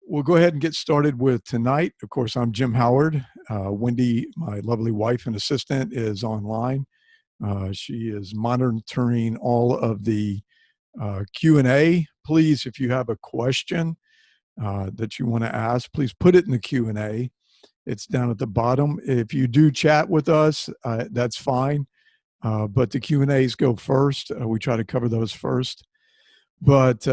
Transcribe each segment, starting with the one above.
We'll go ahead and get started with tonight. Of course, I'm Jim Howard. Wendy, my lovely wife and assistant, is online. She is monitoring all of the Q&A. Please, if you have a question that you want to ask, please put it in the Q&A. It's down at the bottom. If you do chat with us, that's fine. But the Q&As go first. We try to cover those first. But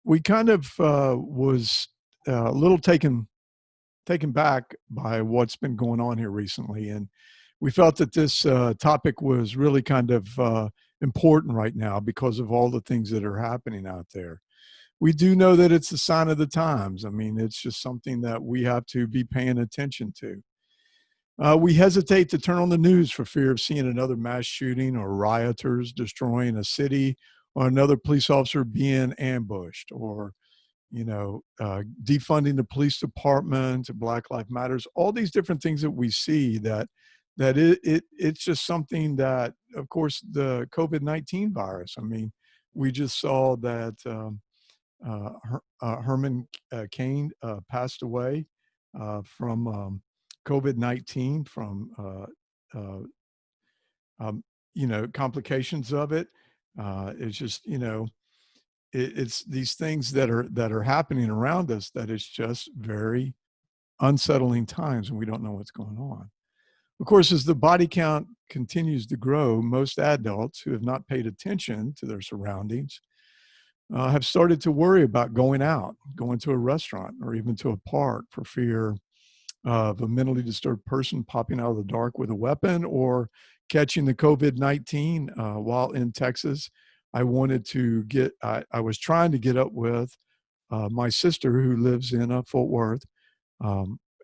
we kind of was a little taken back by what's been going on here recently, and we felt that this topic was really kind of important right now because of all the things that are happening out there. We do know that it's a sign of the times. I mean, it's just something that we have to be paying attention to. We hesitate to turn on the news for fear of seeing another mass shooting or rioters destroying a city or another police officer being ambushed or, defunding the police department, Black Lives Matters, all these different things that we see it's just something that, of course, the COVID-19 virus. I mean, we just saw that Herman Cain passed away from COVID-19 from, complications of it. It's just, it's these things that are happening around us that it's just very unsettling times and we don't know what's going on. Of course, as the body count continues to grow, most adults who have not paid attention to their surroundings have started to worry about going out, going to a restaurant or even to a park for fear of a mentally disturbed person popping out of the dark with a weapon or catching the COVID-19 while in Texas. I was trying to get up with my sister who lives in Fort Worth.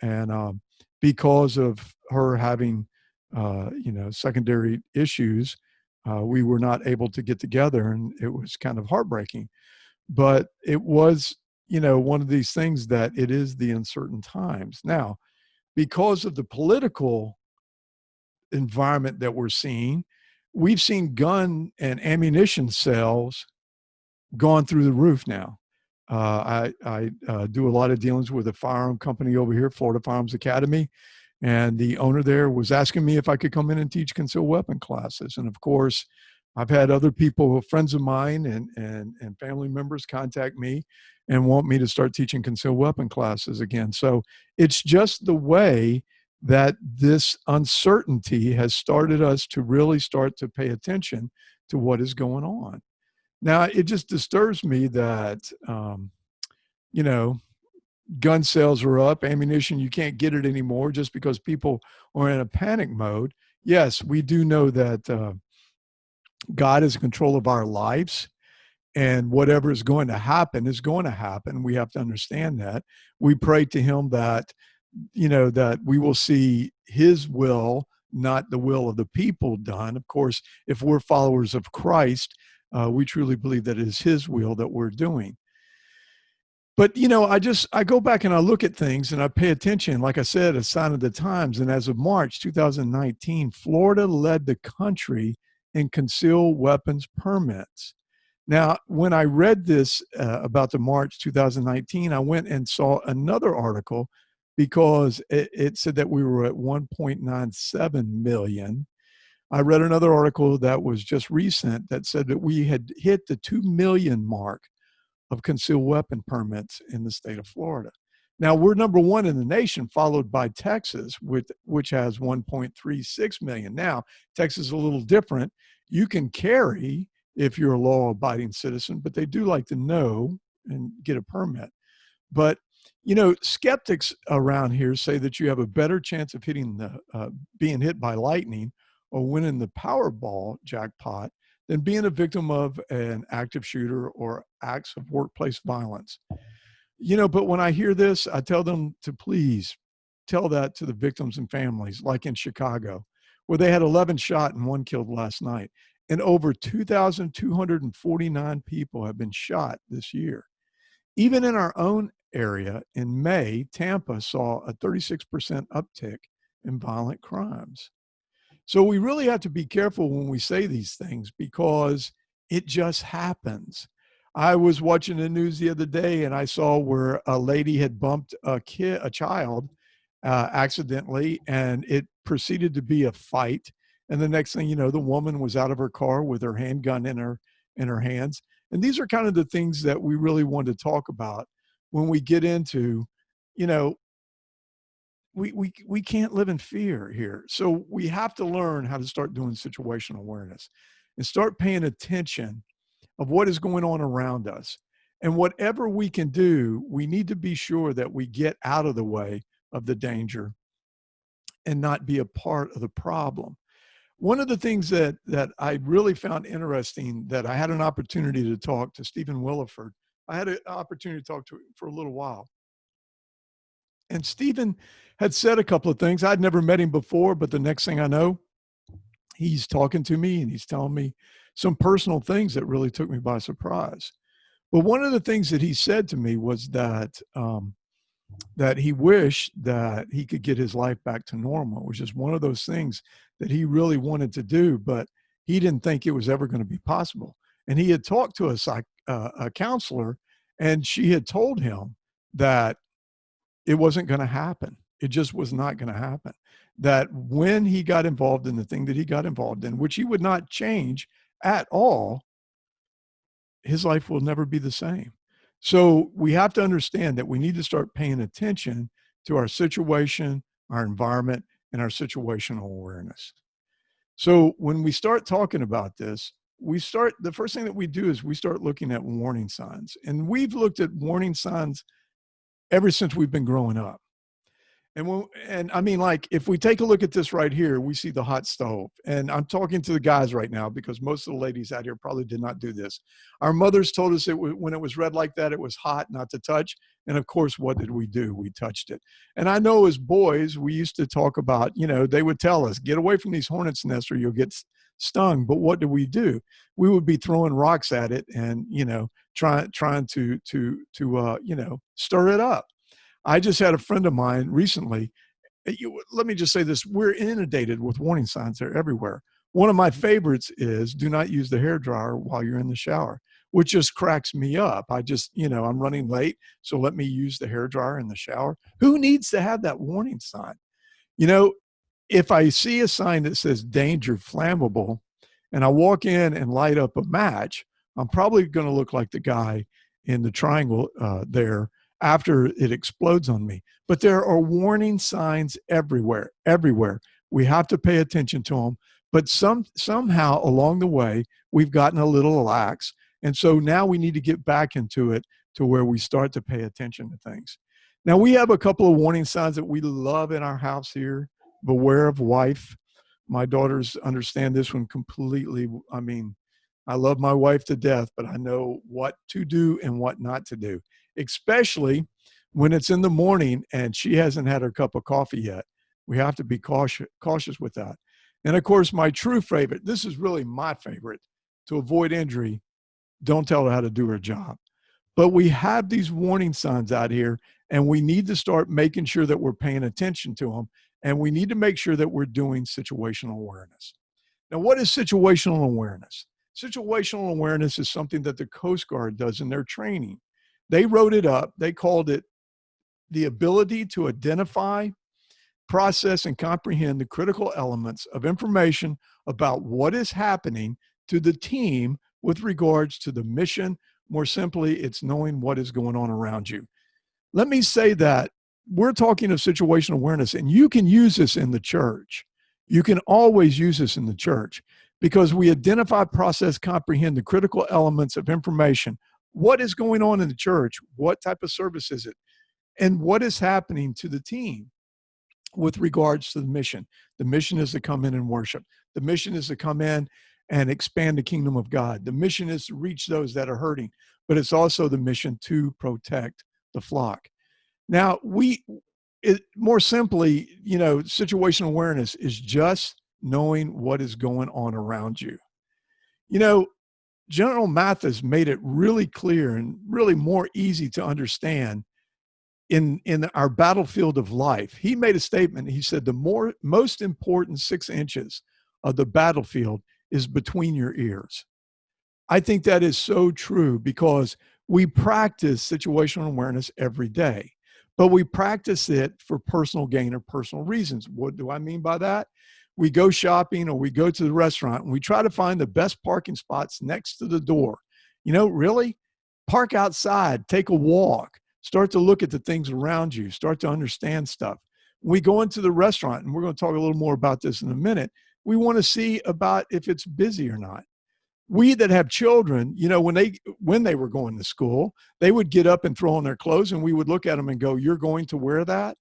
And because of her having, secondary issues, we were not able to get together, and it was kind of heartbreaking. But it was, one of these things that it is the uncertain times. Now, because of the political environment that we're seeing, we've seen gun and ammunition sales gone through the roof now. I do a lot of dealings with a firearm company over here, Florida Firearms Academy, and the owner there was asking me if I could come in and teach concealed weapon classes. And of course, I've had other people, friends of mine and family members contact me and want me to start teaching concealed weapon classes again. So it's just the way that this uncertainty has started us to really start to pay attention to what is going on. Now, it just disturbs me that, gun sales are up, ammunition, you can't get it anymore just because people are in a panic mode. Yes, we do know that God is in control of our lives, and whatever is going to happen is going to happen. We have to understand that. We pray to him that, that we will see his will, not the will of the people done. Of course, if we're followers of Christ, we truly believe that it is his will that we're doing. But, I go back and I look at things and I pay attention, like I said, a sign of the times. And as of March 2019, Florida led the country in concealed weapons permits. Now, when I read this about the March 2019, I went and saw another article because it said that we were at 1.97 million. I read another article that was just recent that said that we had hit the 2 million mark of concealed weapon permits in the state of Florida. Now, we're number one in the nation, followed by Texas, which has 1.36 million. Now, Texas is a little different. You can carry if you're a law-abiding citizen, but they do like to know and get a permit. But, skeptics around here say that you have a better chance of being hit by lightning or winning the Powerball jackpot than being a victim of an active shooter or acts of workplace violence. But when I hear this, I tell them to please tell that to the victims and families, like in Chicago, where they had 11 shot and 1 killed last night. And over 2,249 people have been shot this year. Even in our own area in May, Tampa saw a 36% uptick in violent crimes. So we really have to be careful when we say these things because it just happens. I was watching the news the other day and I saw where a lady had bumped a child accidentally, and it proceeded to be a fight. And the next thing you know, the woman was out of her car with her handgun in her hands. And these are kind of the things that we really want to talk about when we get into, you know, we can't live in fear here. So we have to learn how to start doing situational awareness and start paying attention of what is going on around us. And whatever we can do, we need to be sure that we get out of the way of the danger and not be a part of the problem. One of the things that I really found interesting, that I had an opportunity to talk to Stephen Williford. I had an opportunity to talk to him for a little while. And Stephen had said a couple of things. I'd never met him before, but the next thing I know, he's talking to me and he's telling me some personal things that really took me by surprise. But one of the things that he said to me was that he wished that he could get his life back to normal, which is one of those things that he really wanted to do, but he didn't think it was ever going to be possible. And he had talked to a counselor, and she had told him that it wasn't going to happen. It just was not going to happen. That when he got involved in the thing that he got involved in, which he would not change at all, his life will never be the same. So we have to understand that we need to start paying attention to our situation, our environment, and our situational awareness. So when we start talking about this, the first thing that we do is we start looking at warning signs. And we've looked at warning signs ever since we've been growing up. And I mean, like, if we take a look at this right here, we see the hot stove. And I'm talking to the guys right now because most of the ladies out here probably did not do this. Our mothers told us when it was red like that, it was hot, not to touch. And of course, what did we do? We touched it. And I know as boys, we used to talk about, they would tell us, get away from these hornets' nests or you'll get stung. But what did we do? We would be throwing rocks at it and, trying to stir it up. I just had a friend of mine recently. Let me just say this. We're inundated with warning signs. They're everywhere. One of my favorites is do not use the hairdryer while you're in the shower, which just cracks me up. I'm running late, so let me use the hairdryer in the shower. Who needs to have that warning sign? You know, if I see a sign that says danger, flammable, and I walk in and light up a match, I'm probably going to look like the guy in the triangle there after it explodes on me. But there are warning signs everywhere, everywhere. We have to pay attention to them. But somehow along the way, we've gotten a little lax. And so now we need to get back into it to where we start to pay attention to things. Now, we have a couple of warning signs that we love in our house here. Beware of wife. My daughters understand this one completely. I mean, I love my wife to death, but I know what to do and what not to do, especially when it's in the morning and she hasn't had her cup of coffee yet. We have to be cautious with that. And of course, my true favorite, this is really my favorite, to avoid injury, don't tell her how to do her job. But we have these warning signs out here, and we need to start making sure that we're paying attention to them. And we need to make sure that we're doing situational awareness. Now, what is situational awareness? Situational awareness is something that the Coast Guard does in their training. They wrote it up. They called it the ability to identify, process, and comprehend the critical elements of information about what is happening to the team with regards to the mission. More simply, it's knowing what is going on around you. Let me say that we're talking of situational awareness, and you can use this in the church. You can always use this in the church because we identify, process, comprehend the critical elements of information. What is going on in the church? What type of service is it? And what is happening to the team with regards to the mission? The mission is to come in and worship. The mission is to come in and expand the kingdom of God. The mission is to reach those that are hurting, but it's also the mission to protect the flock. Now, more simply, situational awareness is just knowing what is going on around you. General Mathis made it really clear and really more easy to understand in our battlefield of life. He made a statement. He said, the most important 6 inches of the battlefield is between your ears. I think that is so true because we practice situational awareness every day, but we practice it for personal gain or personal reasons. What do I mean by that? We go shopping or we go to the restaurant and we try to find the best parking spots next to the door. Really, park outside, take a walk, start to look at the things around you, start to understand stuff. When we go into the restaurant, and we're going to talk a little more about this in a minute, we want to see about if it's busy or not. We that have children, when they were going to school, they would get up and throw on their clothes and we would look at them and go, "You're going to wear that?"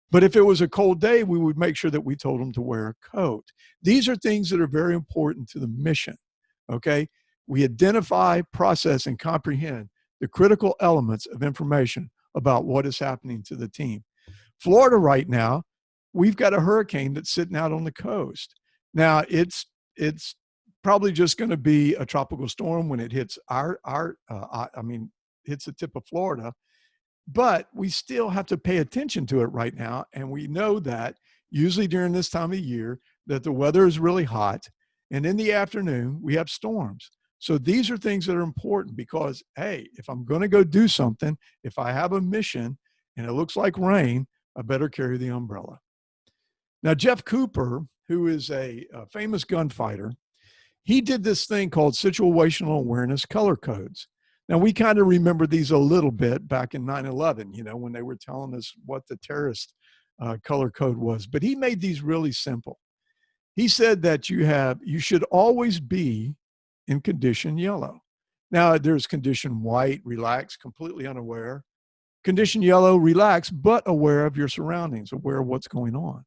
But if it was a cold day, we would make sure that we told them to wear a coat. These are things that are very important to the mission. Okay. We identify, process, and comprehend the critical elements of information about what is happening to the team. Florida right now, we've got a hurricane that's sitting out on the coast. Now it's probably just going to be a tropical storm when it hits hits the tip of Florida, but we still have to pay attention to it right now. And we know that usually during this time of year that the weather is really hot. And in the afternoon, we have storms. So these are things that are important because, hey, if I'm going to go do something, if I have a mission and it looks like rain, I better carry the umbrella. Now, Jeff Cooper, who is a famous gunfighter, he did this thing called situational awareness color codes. Now, we kind of remember these a little bit back in 9/11, when they were telling us what the terrorist color code was. But he made these really simple. He said that you should always be in condition yellow. Now, there's condition white, relaxed, completely unaware. Condition yellow, relaxed, but aware of your surroundings, aware of what's going on.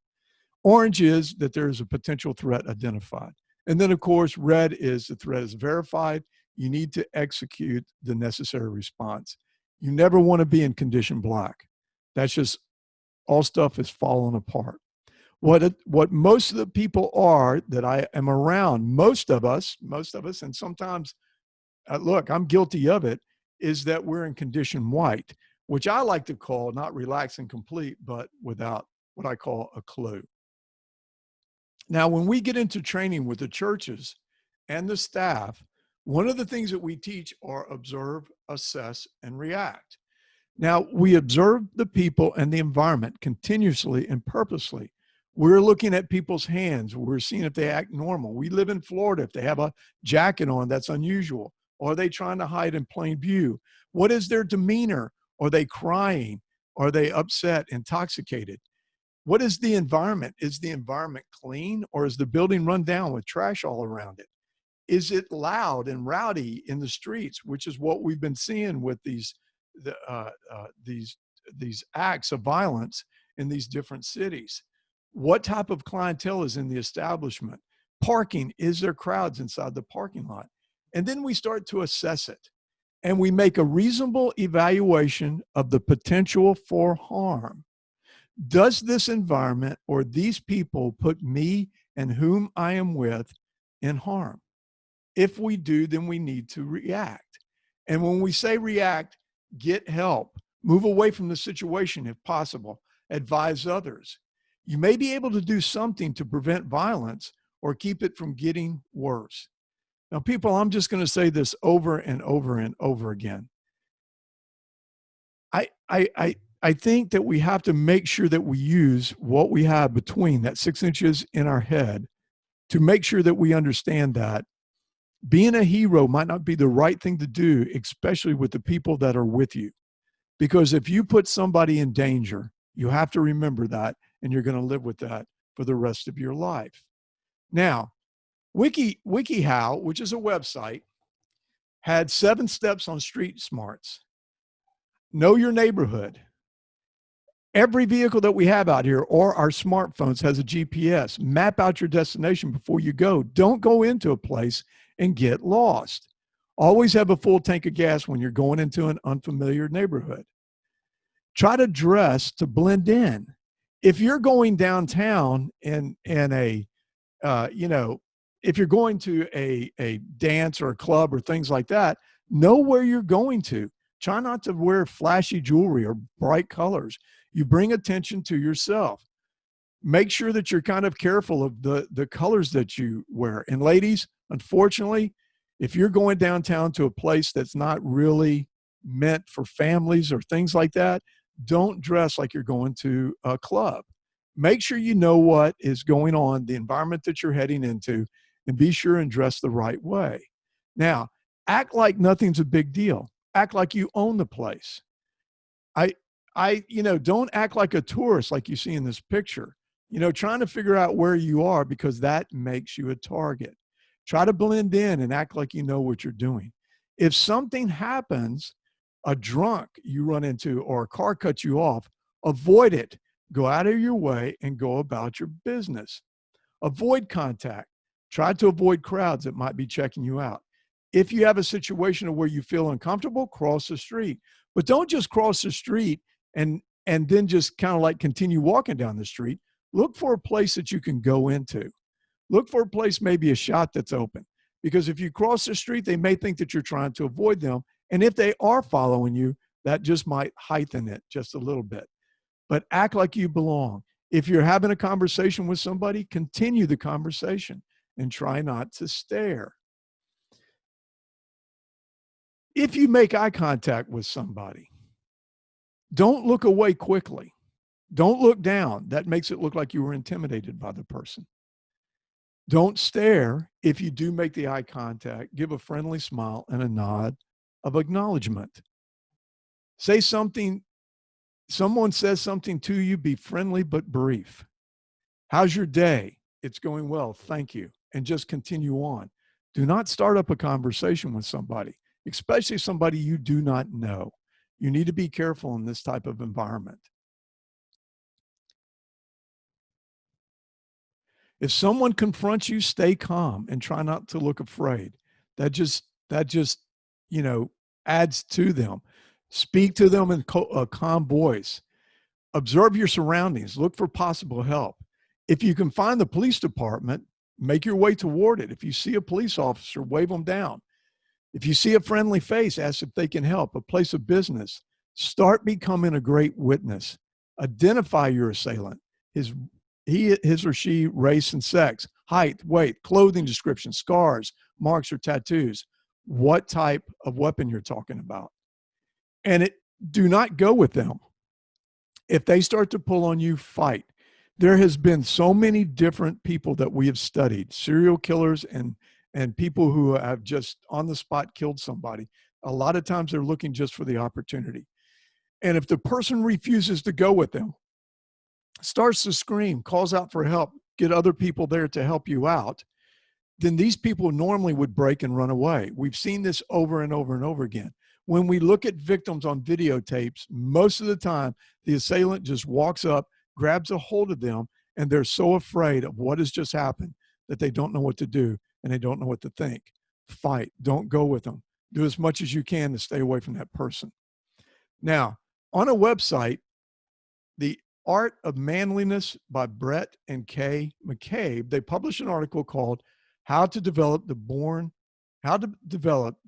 Orange is that there is a potential threat identified. And then, of course, red is the threat is verified. You need to execute the necessary response. You never want to be in condition black. That's just all stuff is falling apart. What most of the people are that I am around, most of us, and sometimes, look, I'm guilty of it, is that we're in condition white, which I like to call not relaxed and complete, but without what I call a clue. Now, when we get into training with the churches and the staff, one of the things that we teach are observe, assess, and react. Now, we observe the people and the environment continuously and purposely. We're looking at people's hands. We're seeing if they act normal. We live in Florida. If they have a jacket on, that's unusual. Or are they trying to hide in plain view? What is their demeanor? Are they crying? Are they upset, intoxicated? What is the environment? Is the environment clean or is the building run down with trash all around it? Is it loud and rowdy in the streets, which is what we've been seeing with these acts of violence in these different cities? What type of clientele is in the establishment? Parking, is there crowds inside the parking lot? And then we start to assess it. And we make a reasonable evaluation of the potential for harm. Does this environment or these people put me and whom I am with in harm? If we do, then we need to react. And when we say react, get help, move away from the situation if possible, advise others. You may be able to do something to prevent violence or keep it from getting worse. Now, people, I'm just going to say this over and over and over again. I think that we have to make sure that we use what we have between that 6 inches in our head to make sure that we understand that being a hero might not be the right thing to do, especially with the people that are with you. Because if you put somebody in danger, you have to remember that, and you're going to live with that for the rest of your life. Now, WikiHow, which is a website, had 7 steps on street smarts. Know your neighborhood. Every vehicle that we have out here or our smartphones has a GPS. Map out your destination before you go. Don't go into a place and get lost. Always have a full tank of gas when you're going into an unfamiliar neighborhood. Try to dress to blend in. If you're going downtown if you're going to a dance or a club or things like that, know where you're going to. Try not to wear flashy jewelry or bright colors. You bring attention to yourself. Make sure that you're kind of careful of the colors that you wear. And ladies, unfortunately, If you're going downtown to a place that's not really meant for families or things like that, don't dress like you're going to a club. Make sure you know what is going on, the environment that you're heading into, and be sure and dress the right way. Now, act like nothing's a big deal. Act like you own the place. I don't act like a tourist like you see in this picture. Trying to figure out where you are, because that makes you a target. Try to blend in and act like you know what you're doing. If something happens, a drunk you run into or a car cuts you off, avoid it. Go out of your way and go about your business. Avoid contact. Try to avoid crowds that might be checking you out. If you have a situation where you feel uncomfortable, cross the street. But don't just cross the street and then just kind of like continue walking down the street. Look for a place that you can go into. Look for a place, maybe a shop that's open. Because if you cross the street, they may think that you're trying to avoid them. And if they are following you, that just might heighten it just a little bit. But act like you belong. If you're having a conversation with somebody, continue the conversation and try not to stare. If you make eye contact with somebody, don't look away quickly. Don't look down. That makes it look like you were intimidated by the person. Don't stare. If you do make the eye contact, give a friendly smile and a nod of acknowledgement. Say something. Someone says something to you, be friendly but brief. How's your day? It's going well, thank you. And just continue on. Do not start up a conversation with somebody, especially somebody you do not know. You need to be careful in this type of environment. If someone confronts you, stay calm and try not to look afraid. That just you know adds to them. Speak to them in a calm voice. Observe your surroundings. Look for possible help. If you can find the police department, make your way toward it. If you see a police officer, wave them down. If you see a friendly face, ask if they can help. A place of business, start becoming a great witness. Identify your assailant, his or she race and sex, height, weight, clothing description, scars, marks, or tattoos. What type of weapon you're talking about. And do not go with them. If they start to pull on you, fight. There has been so many different people that we have studied, serial killers and people who have just on the spot killed somebody. A lot of times they're looking just for the opportunity. And if the person refuses to go with them, starts to scream, calls out for help, get other people there to help you out, then these people normally would break and run away. We've seen this over and over and over again. When we look at victims on videotapes, most of the time, the assailant just walks up, grabs a hold of them, and they're so afraid of what has just happened that they don't know what to do and they don't know what to think. Fight. Don't go with them. Do as much as you can to stay away from that person. Now, on a website, The Art of Manliness by Brett and Kay McCabe, they published an article called How to Develop the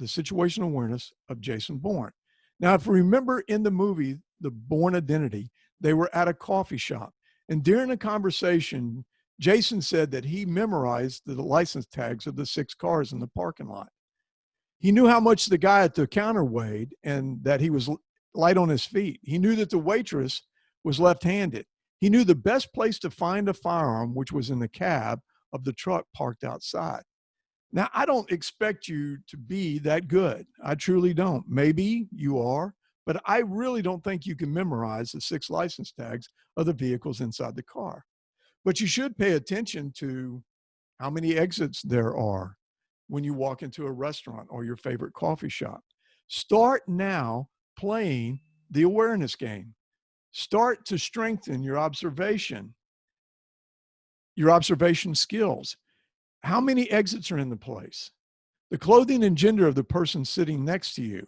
Situational Awareness of Jason Bourne. Now, if you remember in the movie, The Bourne Identity, they were at a coffee shop. And during a conversation, Jason said that he memorized the license tags of the 6 cars in the parking lot. He knew how much the guy at the counter weighed and that he was light on his feet. He knew that the waitress was left-handed. He knew the best place to find a firearm, which was in the cab of the truck parked outside. Now, I don't expect you to be that good. I truly don't. Maybe you are, but I really don't think you can memorize the 6 license tags of the vehicles inside the car. But you should pay attention to how many exits there are when you walk into a restaurant or your favorite coffee shop. Start now playing the awareness game. Start to strengthen your observation skills. How many exits are in the place? The clothing and gender of the person sitting next to you.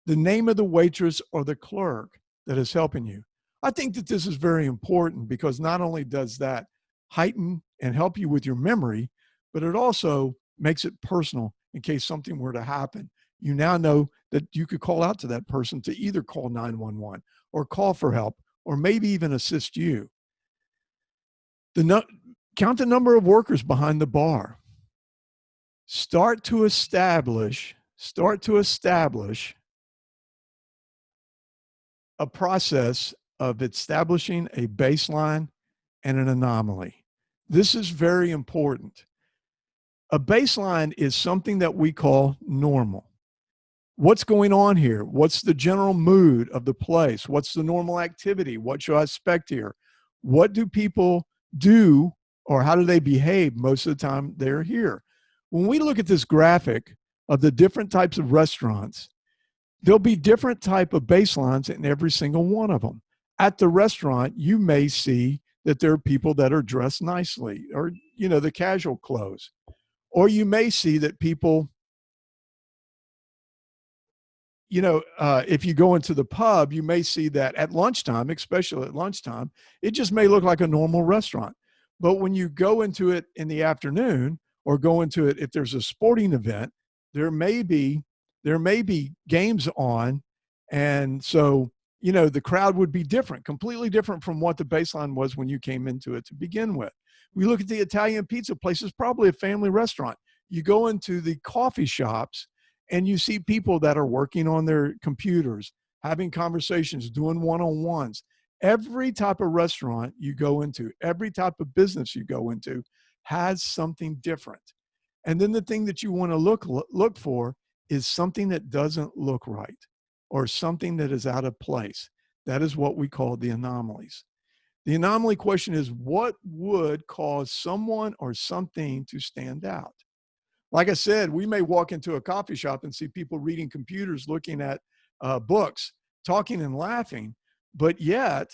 The name of the waitress or the clerk that is helping you. I think that this is very important because not only does that heighten and help you with your memory, but it also makes it personal in case something were to happen. You now know that you could call out to that person to either call 911 or call for help or maybe even assist you. Count the number of workers behind the bar. Start to establish a process of establishing a baseline and an anomaly. This is very important. A baseline is something that we call normal. What's going on here? What's the general mood of the place? What's the normal activity? What should I expect here? What do people do, or how do they behave most of the time they're here? When we look at this graphic of the different types of restaurants, there'll be different type of baselines in every single one of them. At the restaurant, you may see that there are people that are dressed nicely, or the casual clothes. Or you may see that people, if you go into the pub, you may see that at lunchtime, especially at lunchtime, it just may look like a normal restaurant. But when you go into it in the afternoon, or go into it if there's a sporting event, there may be games on, and so the crowd would be different, completely different from what the baseline was when you came into it to begin with. We look at the Italian pizza places, probably a family restaurant. You go into the coffee shops and you see people that are working on their computers, having conversations, doing one-on-ones. Every type of restaurant you go into, every type of business you go into has something different. And then the thing that you want to look for is something that doesn't look right, or something that is out of place. That is what we call the anomalies. The anomaly question is, what would cause someone or something to stand out? Like I said, we may walk into a coffee shop and see people reading computers, looking at books, talking and laughing, but yet,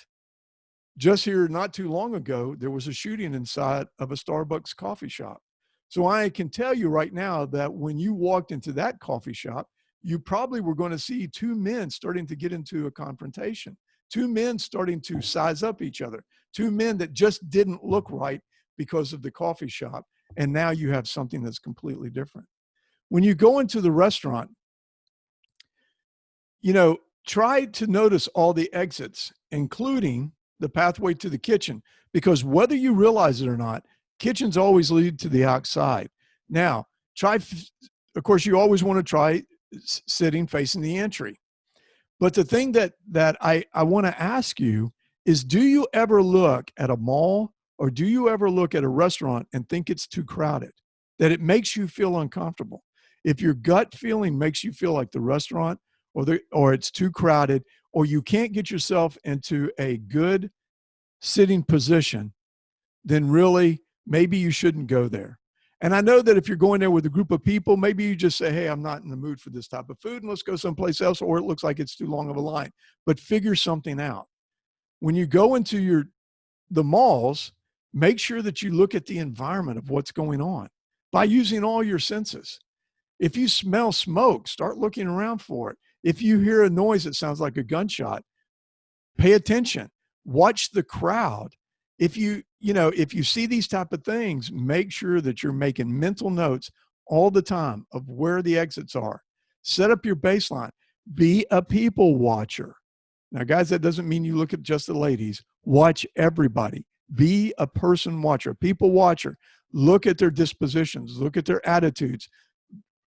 just here not too long ago, there was a shooting inside of a Starbucks coffee shop. So I can tell you right now that when you walked into that coffee shop, you probably were going to see two men starting to get into a confrontation, two men starting to size up each other, two men that just didn't look right because of the coffee shop. And now you have something that's completely different. When you go into the restaurant, try to notice all the exits, including the pathway to the kitchen, because whether you realize it or not, kitchens always lead to the outside. Now, of course, you always want to try sitting facing the entry. But the thing that I want to ask you is, do you ever look at a mall, or do you ever look at a restaurant and think it's too crowded, that it makes you feel uncomfortable? If your gut feeling makes you feel like the restaurant or it's too crowded, or you can't get yourself into a good sitting position, then really maybe you shouldn't go there. And I know that if you're going there with a group of people, maybe you just say, hey, I'm not in the mood for this type of food, and let's go someplace else, or it looks like it's too long of a line. But figure something out. When you go into the malls, make sure that you look at the environment of what's going on by using all your senses. If you smell smoke, start looking around for it. If you hear a noise that sounds like a gunshot, pay attention. Watch the crowd. If you see these type of things, make sure that you're making mental notes all the time of where the exits are. Set up your baseline. Be a people watcher. Now, guys, that doesn't mean you look at just the ladies. Watch everybody. Be a person watcher, a people watcher. Look at their dispositions. Look at their attitudes.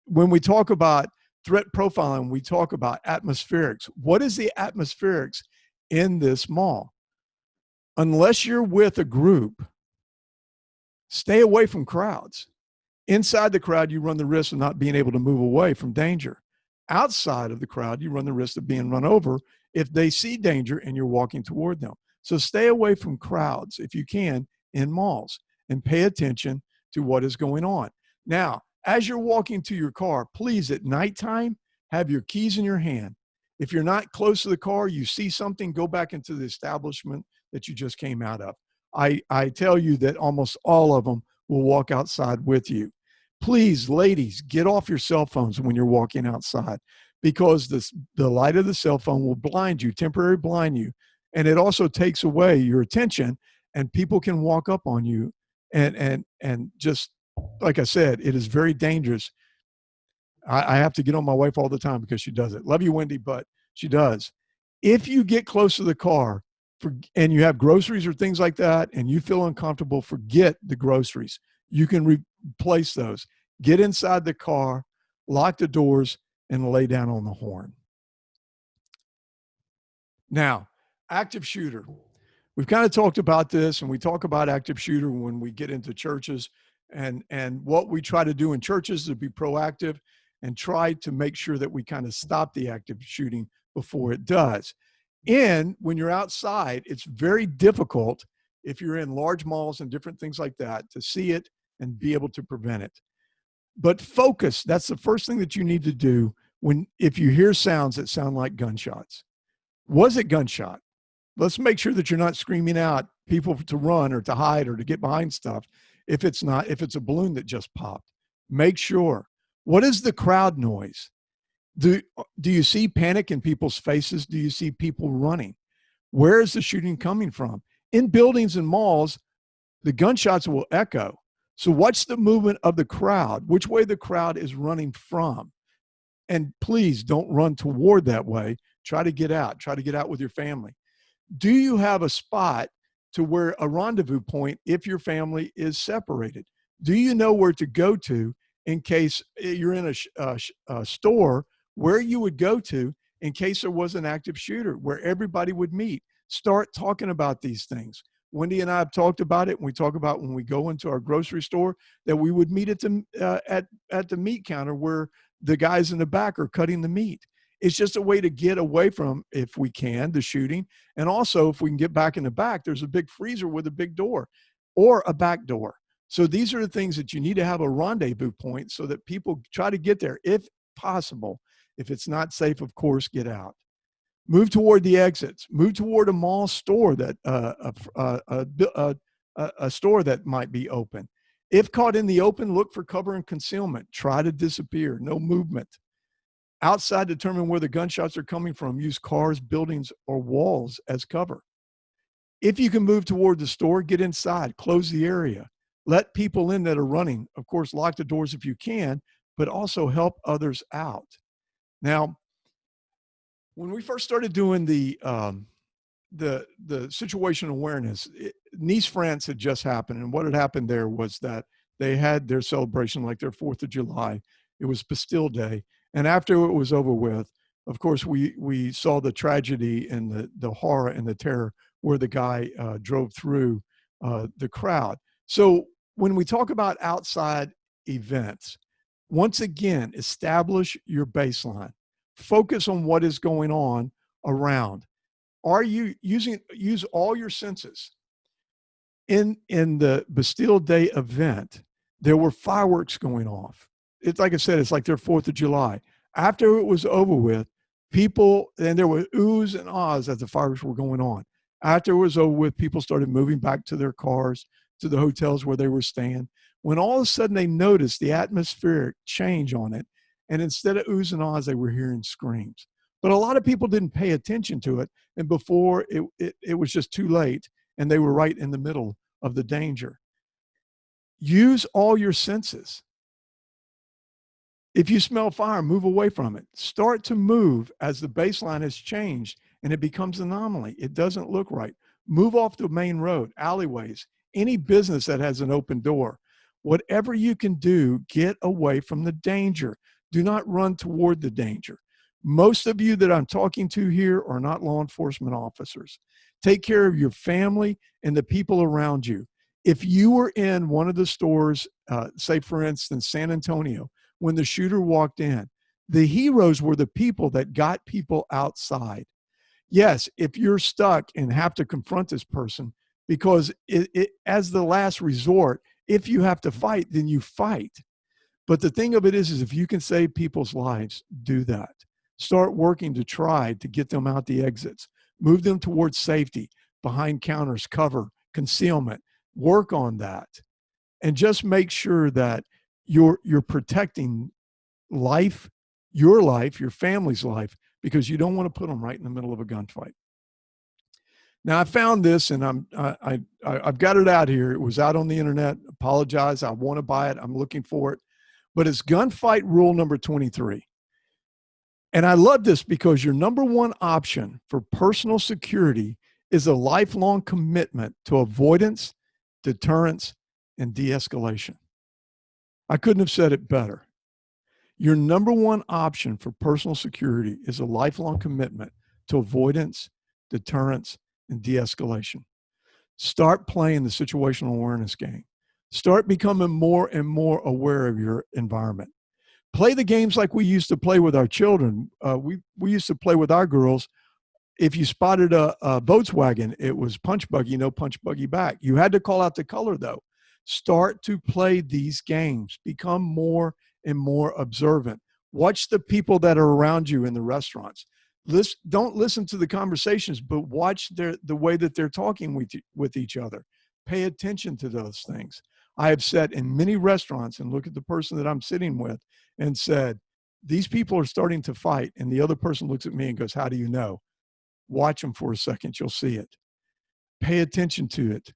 When we talk about threat profiling, we talk about atmospherics. What is the atmospherics in this mall? Unless you're with a group, stay away from crowds. Inside the crowd, you run the risk of not being able to move away from danger. Outside of the crowd, you run the risk of being run over if they see danger and you're walking toward them. So stay away from crowds if you can in malls, and pay attention to what is going on. Now, as you're walking to your car, please, at nighttime, have your keys in your hand. If you're not close to the car, you see something, go back into the establishment that you just came out of. I tell you that almost all of them will walk outside with you. Please, ladies, get off your cell phones when you're walking outside, because the light of the cell phone will blind you, temporarily blind you. And it also takes away your attention, and people can walk up on you. And just like I said, it is very dangerous. I have to get on my wife all the time because she does it. Love you, Wendy, but she does. If you get close to the car and you have groceries or things like that, and you feel uncomfortable, forget the groceries. You can replace those. get inside the car, lock the doors, and lay down on the horn. Now, active shooter. We've kind of talked about this, and we talk about active shooter when we get into churches, and what we try to do in churches is to be proactive and try to make sure that we kind of stop the active shooting before it does. And when you're outside, it's very difficult if you're in large malls and different things like that to see it and be able to prevent it. But focus, that's the first thing that you need to do if you hear sounds that sound like gunshots. Was it gunshot? Let's make sure that you're not screaming out people to run or to hide or to get behind stuff. If it's not, if it's a balloon that just popped, make sure. What is the crowd noise? Do you see panic in people's faces? Do you see people running? Where is the shooting coming from? In buildings and malls, the gunshots will echo. So watch the movement of the crowd, which way the crowd is running from. And please don't run toward that way. Try to get out. Try to get out with your family. Do you have a spot to where a rendezvous point if your family is separated? Do you know where to go to in case you're in a store, where you would go to in case there was an active shooter, where everybody would meet? Start talking about these things. Wendy and I have talked about it, and we talk about when we go into our grocery store that we would meet at the meat counter where the guys in the back are cutting the meat. It's just a way to get away from, if we can, the shooting. And also, if we can get back in the back, there's a big freezer with a big door or a back door. So these are the things that you need to have a rendezvous point so that people try to get there if possible. If it's not safe, of course, get out. Move toward the exits. Move toward a mall store that a store that might be open. If caught in the open, look for cover and concealment. Try to disappear. No movement. Outside, determine where the gunshots are coming from. Use cars, buildings, or walls as cover. If you can move toward the store, get inside. Close the area. Let people in that are running. Of course, lock the doors if you can, but also help others out. Now, when we first started doing the situational awareness, Nice, France had just happened. And what had happened there was that they had their celebration, like their 4th of July. It was Bastille Day. And after it was over with, of course, we saw the tragedy and the horror and the terror where the guy drove through the crowd. So when we talk about outside events, once again, establish your baseline. Focus on what is going on around. Are you use all your senses? In the Bastille Day event, there were fireworks going off. It's like I said, it's like their 4th of July. After it was over with, people, and there were oohs and ahs as the fireworks were going on. After it was over with, people started moving back to their cars, to the hotels where they were staying. When all of a sudden they noticed the atmospheric change on it, and instead of oohs and ahs, they were hearing screams. But a lot of people didn't pay attention to it, and before it was just too late, and they were right in the middle of the danger. Use all your senses. If you smell fire, move away from it. Start to move as the baseline has changed and it becomes an anomaly. It doesn't look right. Move off the main road, alleyways, any business that has an open door. Whatever you can do, get away from the danger. Do not run toward the danger. Most of you that I'm talking to here are not law enforcement officers. Take care of your family and the people around you. If you were in one of the stores, say for instance, San Antonio, when the shooter walked in, the heroes were the people that got people outside. Yes, if you're stuck and have to confront this person, because as the last resort, if you have to fight, then you fight. But the thing of it is if you can save people's lives, do that. Start working to try to get them out the exits. Move them towards safety, behind counters, cover, concealment. Work on that. And just make sure that you're protecting life, your family's life, because you don't want to put them right in the middle of a gunfight. Now I found this, and I've got it out here. It was out on the internet. Apologize. I want to buy it. I'm looking for it. But it's gunfight rule number 23. And I love this because your number one option for personal security is a lifelong commitment to avoidance, deterrence, and de-escalation. I couldn't have said it better. Your number one option for personal security is a lifelong commitment to avoidance, deterrence, and de-escalation. Start playing the situational awareness game. Start becoming more and more aware of your environment. Play the games like we used to play with our children. We used to play with our girls. If you spotted a Volkswagen, it was punch buggy, no punch buggy back. You had to call out the color though. Start to play these games. Become more and more observant. Watch the people that are around you in the restaurants. Don't listen to the conversations, but watch the way that they're talking with each other. Pay attention to those things. I have sat in many restaurants and look at the person that I'm sitting with and said, these people are starting to fight. And the other person looks at me and goes, how do you know? Watch them for a second. You'll see it. Pay attention to it.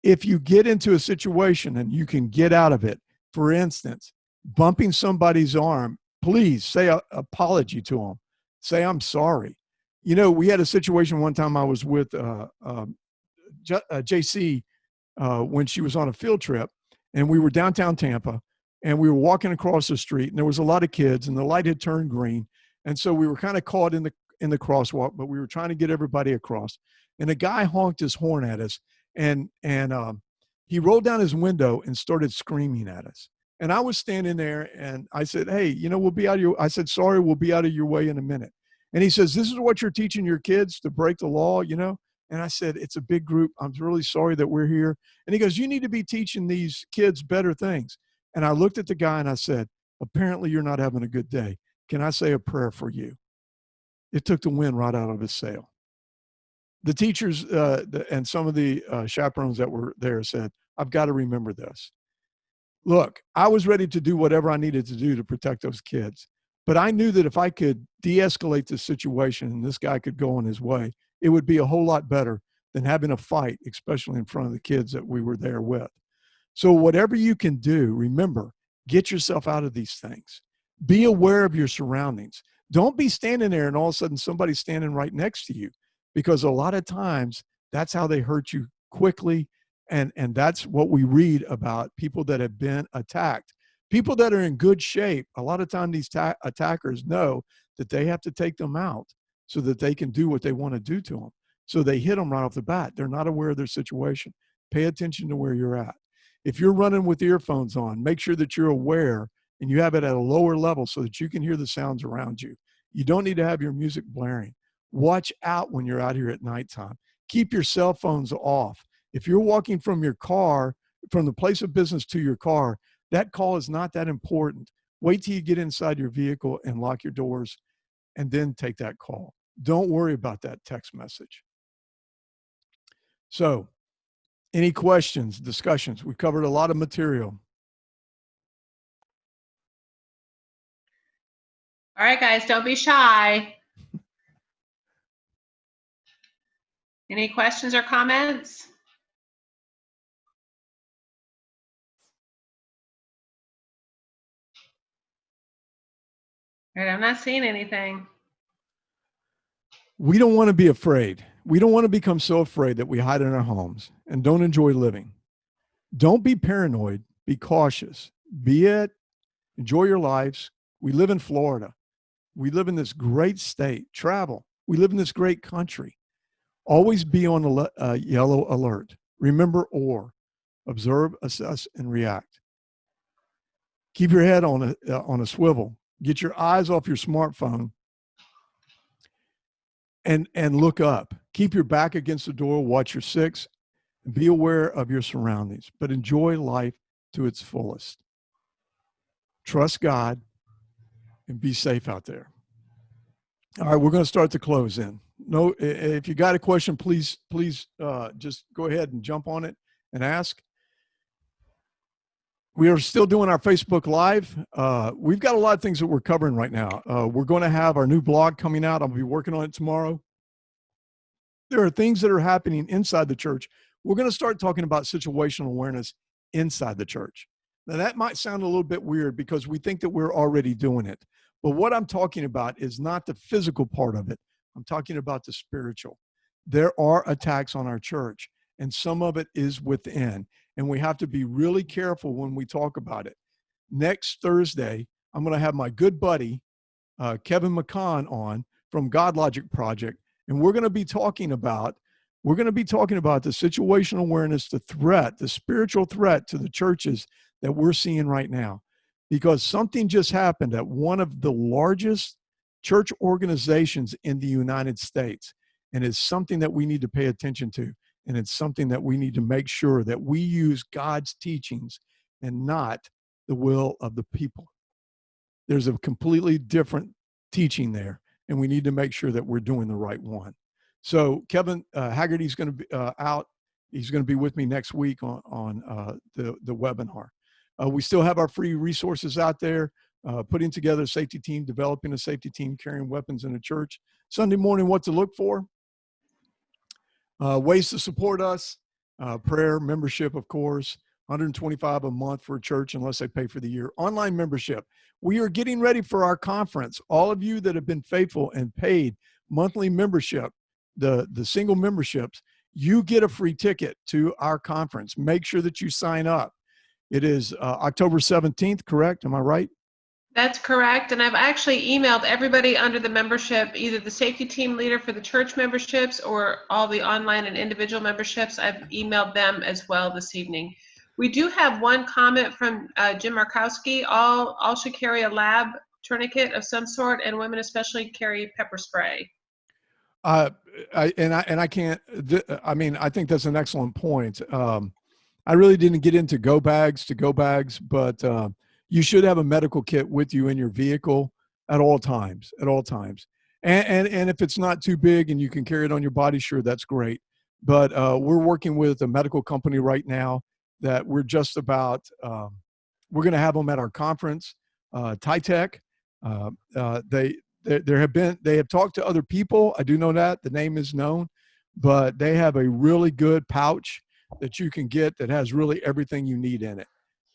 If you get into a situation and you can get out of it, for instance, bumping somebody's arm, please say an apology to them. Say, I'm sorry. You know, we had a situation one time I was with JC when she was on a field trip, and we were downtown Tampa, and we were walking across the street, and there was a lot of kids, and the light had turned green. And so we were kind of caught in the crosswalk, but we were trying to get everybody across. And a guy honked his horn at us, and he rolled down his window and started screaming at us. And I was standing there, and I said, hey, you know, we'll be out of your, I said, sorry, we'll be out of your way in a minute. And he says, this is what you're teaching your kids, to break the law, you know? And I said, it's a big group. I'm really sorry that we're here. And he goes, you need to be teaching these kids better things. And I looked at the guy and I said, apparently you're not having a good day. Can I say a prayer for you? It took the wind right out of his sail. The teachers and some of the chaperones that were there said, I've got to remember this. Look, I was ready to do whatever I needed to do to protect those kids. But I knew that if I could de-escalate the situation and this guy could go on his way, it would be a whole lot better than having a fight, especially in front of the kids that we were there with. So whatever you can do, remember, get yourself out of these things. Be aware of your surroundings. Don't be standing there and all of a sudden somebody's standing right next to you, because a lot of times that's how they hurt you quickly. And that's what we read about people that have been attacked. People that are in good shape, a lot of times these attackers know that they have to take them out so that they can do what they want to do to them. So they hit them right off the bat. They're not aware of their situation. Pay attention to where you're at. If you're running with earphones on, make sure that you're aware and you have it at a lower level so that you can hear the sounds around you. You don't need to have your music blaring. Watch out when you're out here at nighttime. Keep your cell phones off. If you're walking from your car, from the place of business to your car, that call is not that important. Wait till you get inside your vehicle and lock your doors and then take that call. Don't worry about that text message. So, any questions, discussions? We've covered a lot of material. All right, guys, don't be shy. Any questions or comments? All right, I'm not seeing anything. We don't want to be afraid. We don't want to become so afraid that we hide in our homes and don't enjoy living. Don't be paranoid. Be cautious. Enjoy your lives. We live in Florida. We live in this great state. Travel. We live in this great country. Always be on the yellow alert. Remember observe, assess, and react. Keep your head on a swivel. Get your eyes off your smartphone and look up. Keep your back against the door. Watch your six. And be aware of your surroundings, but enjoy life to its fullest. Trust God and be safe out there. All right, we're going to start the close in. No, if you got a question, please just go ahead and jump on it and ask. We are still doing our Facebook Live. We've got a lot of things that we're covering right now. We're going to have our new blog coming out. I'll be working on it tomorrow. There are things that are happening inside the church. We're going to start talking about situational awareness inside the church. Now, that might sound a little bit weird because we think that we're already doing it. But what I'm talking about is not the physical part of it. I'm talking about the spiritual. There are attacks on our church, and some of it is within. And we have to be really careful when we talk about it. next Thursday, I'm going to have my good buddy, Kevin McCon, on from God Logic Project. And we're going to be talking about the situational awareness, the spiritual threat to the churches that we're seeing right now. Because something just happened at one of the largest church organizations in the United States. And it's something that we need to pay attention to. And it's something that we need to make sure that we use God's teachings and not the will of the people. There's a completely different teaching there, and we need to make sure that we're doing the right one. So Kevin Haggerty's going to be out. He's going to be with me next week on the webinar. We still have our free resources out there, putting together a safety team, developing a safety team, carrying weapons in a church. Sunday morning, what to look for. Ways to support us, prayer, membership, of course, $125 a month for a church unless they pay for the year. Online membership. We are getting ready for our conference. All of you that have been faithful and paid monthly membership, the single memberships, you get a free ticket to our conference. Make sure that you sign up. It is October 17th, correct? Am I right? That's correct. And I've actually emailed everybody under the membership, either the safety team leader for the church memberships or all the online and individual memberships. I've emailed them as well this evening. We do have one comment from Jim Markowski. All should carry a lab tourniquet of some sort, and women especially carry pepper spray. I can't. I mean, I think that's an excellent point. I really didn't get into go bags, but you should have a medical kit with you in your vehicle at all times. And if it's not too big and you can carry it on your body, sure, that's great. But we're working with a medical company right now that we're just about. We're going to have them at our conference, TITEC. They have talked to other people. I do know that the name is known, but they have a really good pouch that you can get that has really everything you need in it.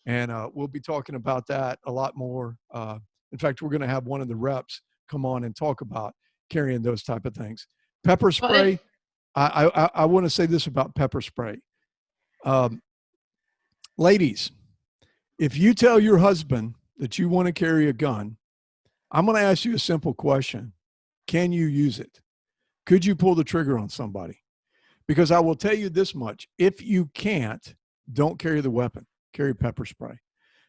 And we'll be talking about that a lot more. In fact, we're going to have one of the reps come on and talk about carrying those type of things. Pepper spray. I want to say this about pepper spray. Ladies, if you tell your husband that you want to carry a gun, I'm going to ask you a simple question. Can you use it? Could you pull the trigger on somebody? Because I will tell you this much. If you can't, don't carry the weapon. Carry pepper spray.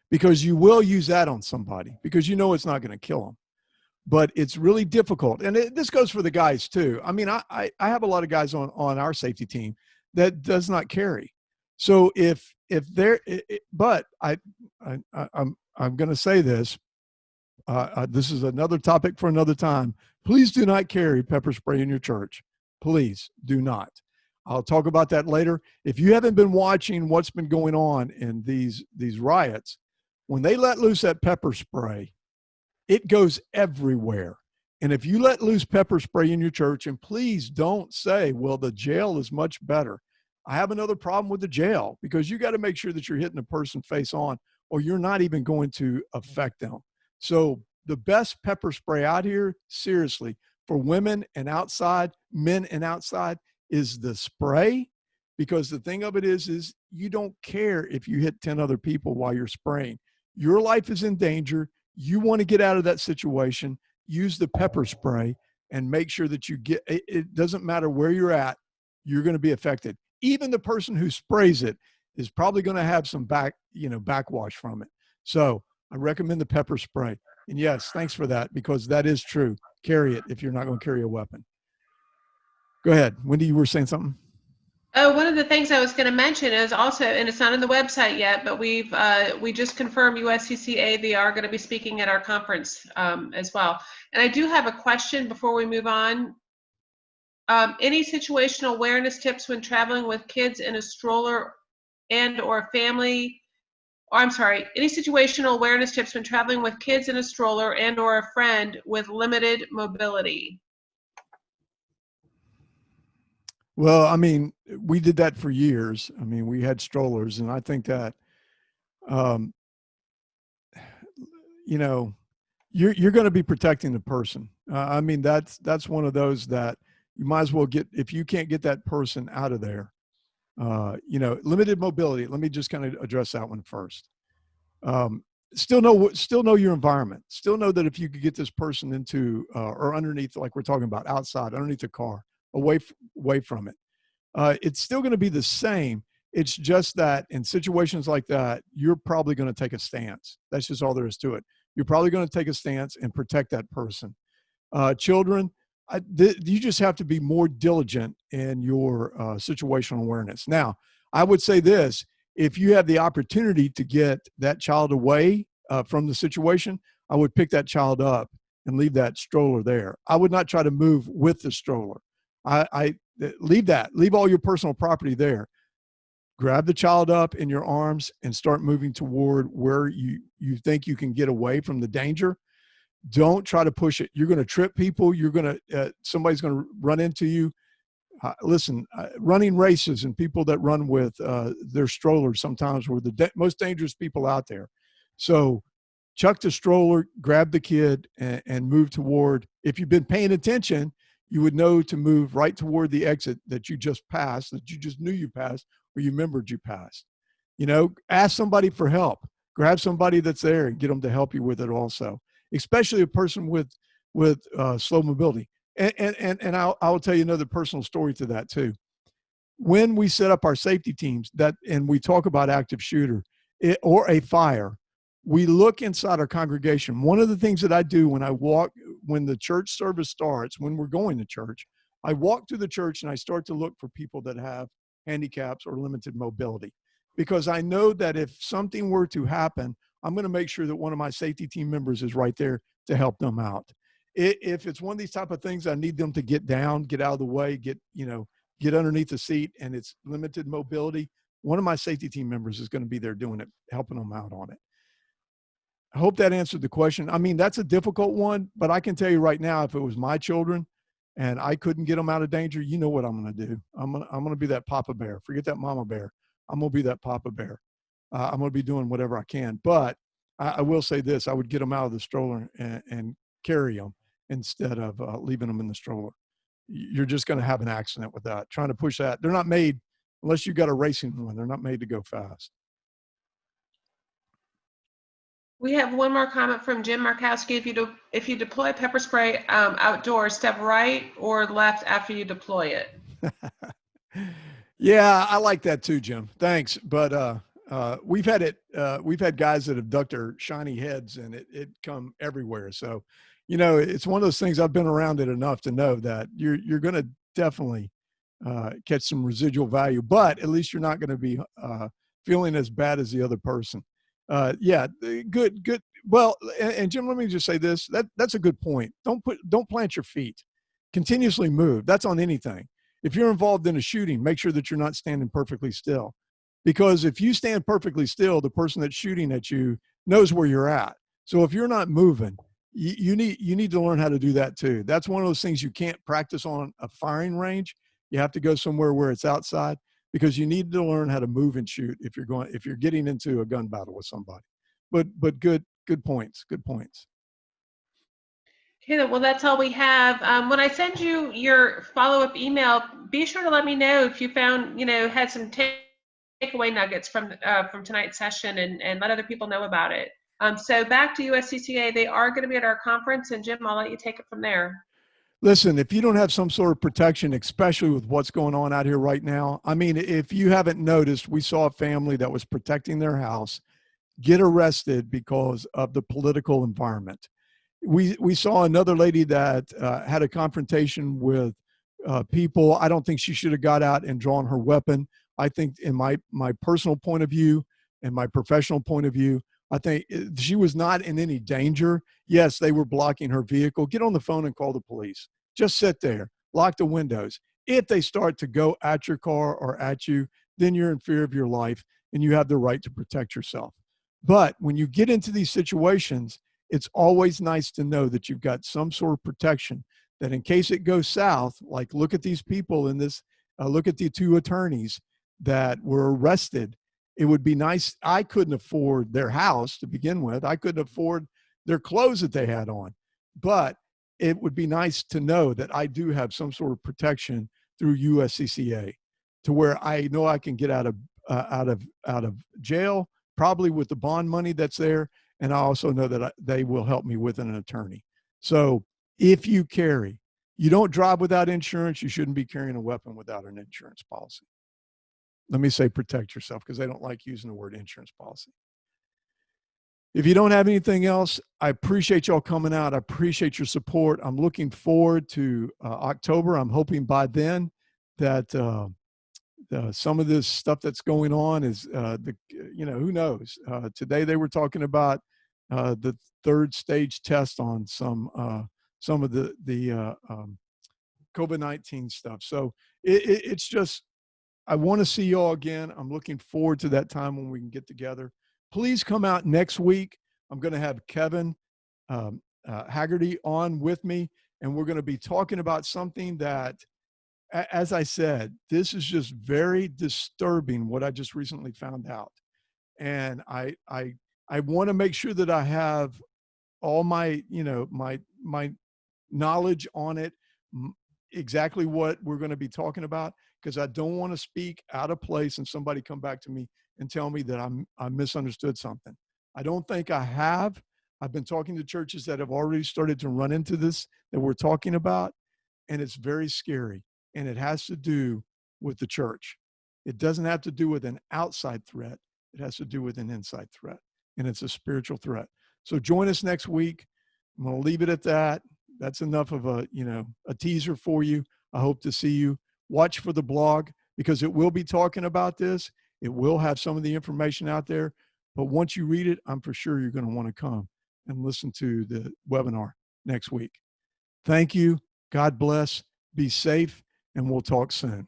Because you will use that on somebody because you know it's not going to kill them. But it's really difficult. And this goes for the guys too. I mean, I have a lot of guys on our safety team that does not carry. So if they're, but I'm going to say this. This is another topic for another time. Please do not carry pepper spray in your church. Please do not. I'll talk about that later. If you haven't been watching what's been going on in these riots, when they let loose that pepper spray, it goes everywhere. And if you let loose pepper spray in your church, and please don't say, well, the jail is much better. I have another problem with the jail because you got to make sure that you're hitting a person face on or you're not even going to affect them. So the best pepper spray out here, seriously, for women and outside, men and outside, is the spray. Because the thing of it is you don't care if you hit 10 other people while you're spraying. Your life is in danger. You want to get out of that situation. Use the pepper spray and make sure that you get, it doesn't matter where you're at, you're going to be affected. Even the person who sprays it is probably going to have some backwash from it. So I recommend the pepper spray. And yes, thanks for that, because that is true. Carry it if you're not going to carry a weapon. Go ahead. Wendy, you were saying something? Oh, one of the things I was going to mention is also, and it's not on the website yet, but we just confirmed USCCA, they are going to be speaking at our conference as well. And I do have a question before we move on. Any situational awareness tips when traveling with kids in a stroller and or family? Or I'm sorry, any situational awareness tips when traveling with kids in a stroller and or a friend with limited mobility? Well, I mean, we did that for years. I mean, we had strollers, and I think that, um, you're going to be protecting the person. I mean, that's one of those that you might as well get, if you can't get that person out of there. Limited mobility. Let me just kind of address that one first. still know your environment. Still know that if you could get this person into or underneath, like we're talking about, outside, underneath the car, away from it, it's still going to be the same. It's just that in situations like that, you're probably going to take a stance. That's just all there is to it. You're probably going to take a stance and protect that person. Children, you just have to be more diligent in your situational awareness. Now, I would say this: if you have the opportunity to get that child away from the situation, I would pick that child up and leave that stroller there. I would not try to move with the stroller. I leave all your personal property there. Grab the child up in your arms and start moving toward where you think you can get away from the danger. Don't try to push it. You're going to trip people. You're going to somebody's going to run into you. Listen, running races and people that run with their strollers sometimes were the most dangerous people out there. So chuck the stroller, grab the kid, and move toward. If you've been paying attention, you would know to move right toward the exit that you just passed, that you just knew you passed, or you remembered you passed. Ask somebody for help. Grab somebody that's there and get them to help you with it also, especially a person with slow mobility. And I'll tell you another personal story to that too. When we set up our safety teams and we talk about active shooter or a fire, we look inside our congregation. One of the things that I do when the church service starts, when we're going to church, I walk through the church and I start to look for people that have handicaps or limited mobility, because I know that if something were to happen, I'm going to make sure that one of my safety team members is right there to help them out. If it's one of these type of things, I need them to get down, get out of the way, get underneath the seat, and it's limited mobility, one of my safety team members is going to be there doing it, helping them out on it. I hope that answered the question. I mean, that's a difficult one, but I can tell you right now, if it was my children and I couldn't get them out of danger, you know what I'm going to do. I'm going to be that papa bear. Forget that mama bear. I'm going to be that papa bear. I'm going to be doing whatever I can. But I will say this: I would get them out of the stroller and carry them instead of leaving them in the stroller. You're just going to have an accident with that. Trying to push that. They're not made, unless you got a racing one, they're not made to go fast. We have one more comment from Jim Markowski. If you deploy pepper spray outdoors, step right or left after you deploy it. Yeah, I like that too, Jim. Thanks. But we've had guys that have ducked their shiny heads and it come everywhere. So, it's one of those things. I've been around it enough to know that you're going to definitely catch some residual value, but at least you're not going to be feeling as bad as the other person. Yeah, good. Well, and Jim, let me just say this. That's a good point. Don't plant your feet. Continuously move. That's on anything. If you're involved in a shooting, make sure that you're not standing perfectly still. Because if you stand perfectly still, the person that's shooting at you knows where you're at. So if you're not moving, you need to learn how to do that too. That's one of those things you can't practice on a firing range. You have to go somewhere where it's outside, because you need to learn how to move and shoot if you're getting into a gun battle with somebody. But good points. Good points. Okay, well, that's all we have. When I send you your follow-up email, be sure to let me know if you found, had some takeaway nuggets from tonight's session, and let other people know about it. So back to USCCA, they are going to be at our conference, and Jim, I'll let you take it from there. Listen, if you don't have some sort of protection, especially with what's going on out here right now, I mean, if you haven't noticed, we saw a family that was protecting their house get arrested because of the political environment. We saw another lady that had a confrontation with people. I don't think she should have got out and drawn her weapon. I think, in my personal point of view and my professional point of view, I think she was not in any danger. Yes, they were blocking her vehicle. Get on the phone and call the police. Just sit there, lock the windows. If they start to go at your car or at you, then you're in fear of your life and you have the right to protect yourself. But when you get into these situations, it's always nice to know that you've got some sort of protection, that in case it goes south, like look at these people in this, look at the two attorneys that were arrested. It would be nice. I couldn't afford their house to begin with. I couldn't afford their clothes that they had on, but it would be nice to know that I do have some sort of protection through USCCA, to where I know I can get out of jail, probably with the bond money that's there, And I also know that they will help me with an attorney. So if you carry, you don't drive without insurance, you shouldn't be carrying a weapon without an insurance policy. Let me say protect yourself, because they don't like using the word insurance policy. If you don't have anything else, I appreciate y'all coming out. I appreciate your support. I'm looking forward to October. I'm hoping by then that some of this stuff that's going on is who knows. Today they were talking about the third stage test on some of the COVID-19 stuff. So it's just, I want to see you all again. I'm looking forward to that time when we can get together. Please come out next week. I'm going to have Kevin Haggerty on with me, and we're going to be talking about something that, as I said, this is just very disturbing what I just recently found out. And I want to make sure that I have all my, my knowledge on it, exactly what we're going to be talking about, because I don't want to speak out of place and somebody come back to me and tell me that I misunderstood something. I don't think I have. I've been talking to churches that have already started to run into this that we're talking about, and it's very scary. And it has to do with the church. It doesn't have to do with an outside threat. It has to do with an inside threat, and it's a spiritual threat. So join us next week. I'm going to leave it at that. That's enough of a teaser for you. I hope to see you. Watch for the blog, because it will be talking about this. It will have some of the information out there. But once you read it, I'm for sure you're going to want to come and listen to the webinar next week. Thank you. God bless. Be safe, and we'll talk soon.